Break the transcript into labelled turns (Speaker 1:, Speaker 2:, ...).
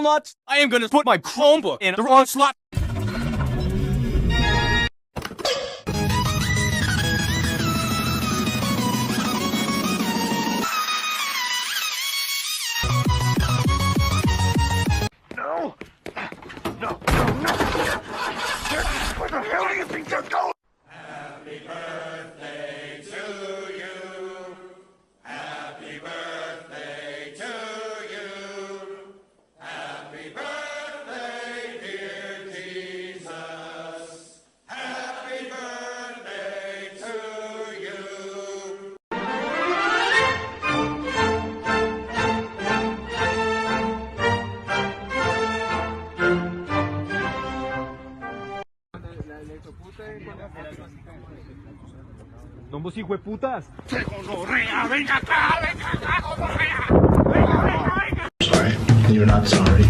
Speaker 1: nuts, I am gonna put my Chromebook in the wrong slot.
Speaker 2: No! No, no, no! Where the hell do you think you're going?
Speaker 3: Happy birthday to you. Happy birthday to you. Happy birthday, dear Jesus. Happy birthday to you.
Speaker 4: ¡Nombos hijueputas!
Speaker 2: ¡Venga acá! ¡Venga acá! ¡Venga acá!
Speaker 5: Sorry, you're not sorry.